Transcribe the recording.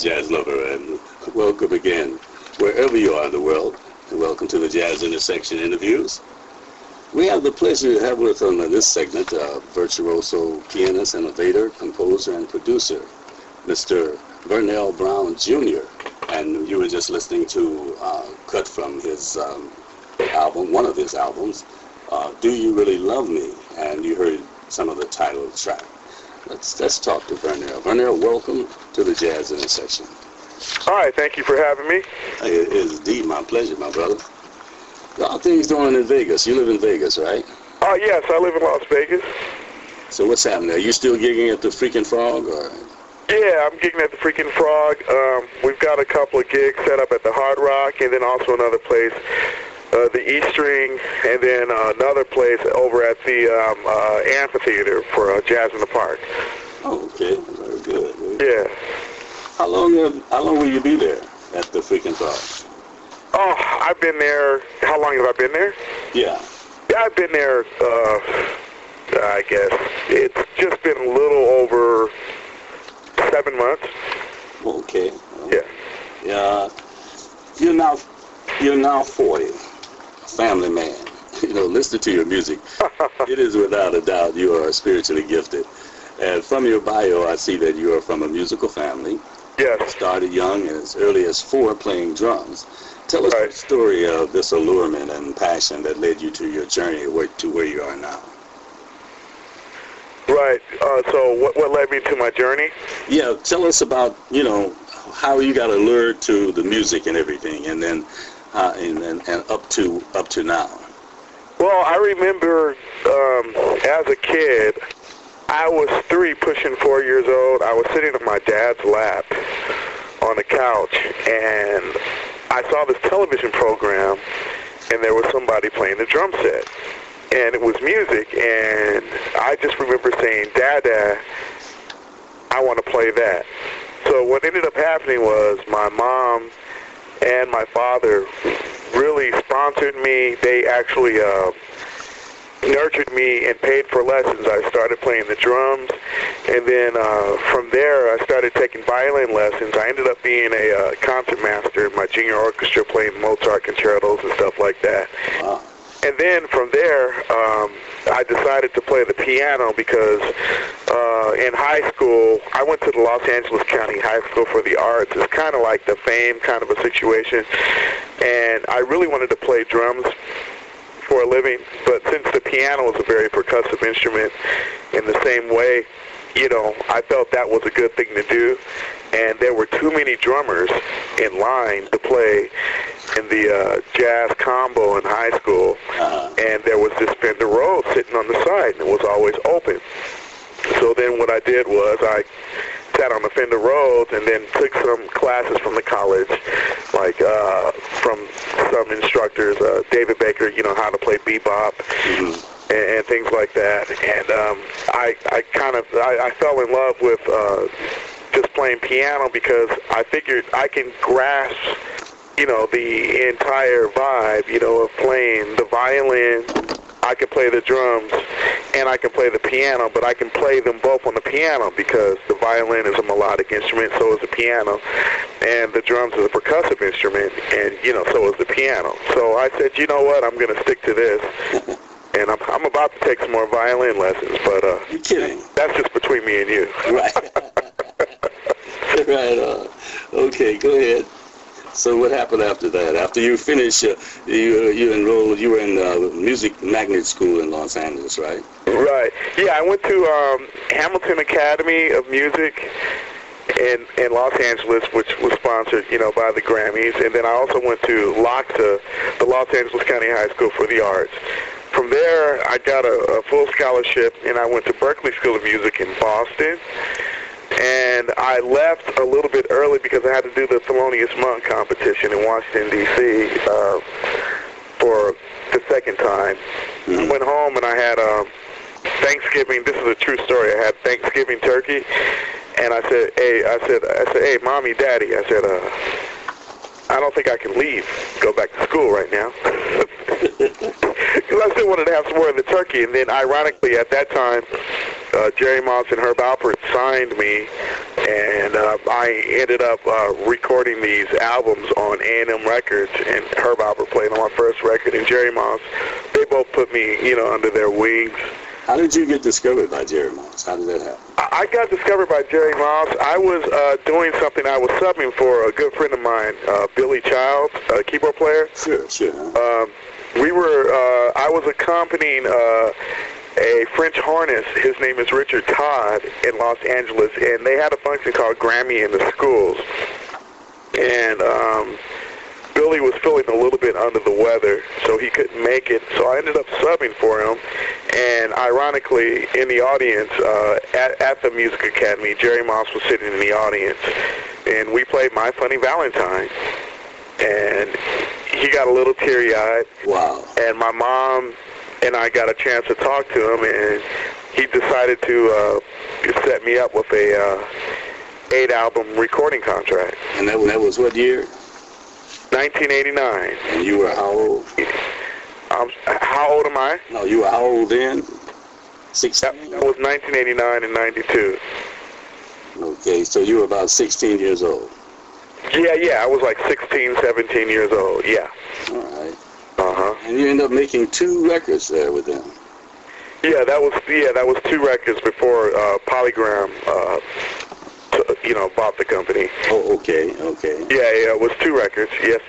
jazz lover, and welcome again, wherever you are in the world, and welcome to the Jazz Intersection Interviews. We have the pleasure to have with us on this segment virtuoso pianist, innovator, composer, and producer, Mr. Vernell Brown Jr. And you were just listening to cut from his album, one of his albums, Do You Really Love Me? And you heard some of the title track. Let's talk to Vernell. Vernell, welcome to the Jazz Intersection. All right, thank you for having me. It is indeed my pleasure, my brother. How are things going in Vegas? You live in Vegas, right? Oh, yes, I live in Las Vegas. So what's happening? Are you still gigging at the Freaking Frog? Or? Yeah, I'm gigging at the Freaking Frog. We've got a couple of gigs set up at the Hard Rock, and then also another place, the E String, and then another place over at the amphitheater for Jazz in the Park. Oh, okay. Very good. Very good. Yeah. How long will you be there at the Freaking Frog? Oh, I've been there. How long have I been there? Yeah. Yeah, I've been there, I guess. It's just been a little over 7 months. Okay. Yeah. Yeah. You're now 40. Family man. You know, listening to your music, it is without a doubt you are spiritually gifted. And from your bio, I see that you are from a musical family. Yes. Started young, as early as 4, playing drums. Tell us the story of this allurement and passion that led you to your journey to where you are now. Right. So what led me to my journey? Yeah. Tell us about, how you got allured to the music and everything, and then and up to now. Well, I remember as a kid, I was 3, pushing 4 years old. I was sitting on my dad's lap on the couch, and I saw this television program, and there was somebody playing the drum set, and it was music, and I just remember saying, Dada, I want to play that. So what ended up happening was my mom and my father really sponsored me. They actually nurtured me and paid for lessons. I started playing the drums, and then from there I started taking violin lessons. I ended up being a concert master in my junior orchestra, playing Mozart concertos and stuff like that. Wow. And then from there I decided to play the piano because in high school I went to the Los Angeles County High School for the Arts. It's kind of like the Fame kind of a situation, and I really wanted to play drums for a living, but since the piano is a very percussive instrument in the same way, I felt that was a good thing to do, and there were too many drummers in line to play in the jazz combo in high school, and there was this Fender Rhodes sitting on the side, and it was always open. So then what I did was I sat on the Fender Rhodes and then took some classes from the college, like from some instructors, David Baker, how to play bebop, and things like that. And I fell in love with just playing piano because I figured I can grasp, the entire vibe, of playing the violin. I can play the drums, and I can play the piano, but I can play them both on the piano because the violin is a melodic instrument, so is the piano, and the drums is a percussive instrument, and, so is the piano. So I said, you know what, I'm going to stick to this, and I'm about to take some more violin lessons, but you're kidding. That's just between me and you. Right. Right on. Okay, go ahead. So what happened after that? After you finished, you enrolled. You were in music magnet school in Los Angeles, right? Right. Yeah, I went to Hamilton Academy of Music in Los Angeles, which was sponsored, by the Grammys, and then I also went to LACTA, the Los Angeles County High School for the Arts. From there, I got a full scholarship, and I went to Berklee School of Music in Boston. And I left a little bit early because I had to do the Thelonious Monk competition in Washington, D.C. For the second time. I went home and I had Thanksgiving. This is a true story. I had Thanksgiving turkey, and I said, hey, Mommy, Daddy, I said, I don't think I can leave, go back to school right now. Because I still wanted to have some more of the turkey. And then, ironically, at that time, Jerry Moss and Herb Alpert signed me And I ended up recording these albums on A&M Records, and Herb Alpert played on my first record, and Jerry Moss. They both put me, under their wings. How did you get discovered by Jerry Moss? How did that happen? I got discovered by Jerry Moss. I was doing something. I was subbing for a good friend of mine, Billy Childs, a keyboard player. Sure. I was accompanying a French hornist. His name is Richard Todd in Los Angeles, and they had a function called Grammy in the schools. And Billy was feeling a little bit under the weather, so he couldn't make it. So I ended up subbing for him. And ironically, in the audience at the Music Academy, Jerry Moss was sitting in the audience, and we played My Funny Valentine. And he got a little teary-eyed. Wow. And my mom and I got a chance to talk to him, and he decided to set me up with a 8-album recording contract. And that was what year? 1989. And you were how old? How old am I? No, you were how old then? 16? That was 1989 and 92. Okay, so you were about 16 years old. Yeah, I was like 16, 17 years old, yeah. All right. Uh-huh. And you ended up making 2 records there with them. Yeah, that was 2 records before Polygram, bought the company. Oh, okay. Yeah, it was 2 records. Yes.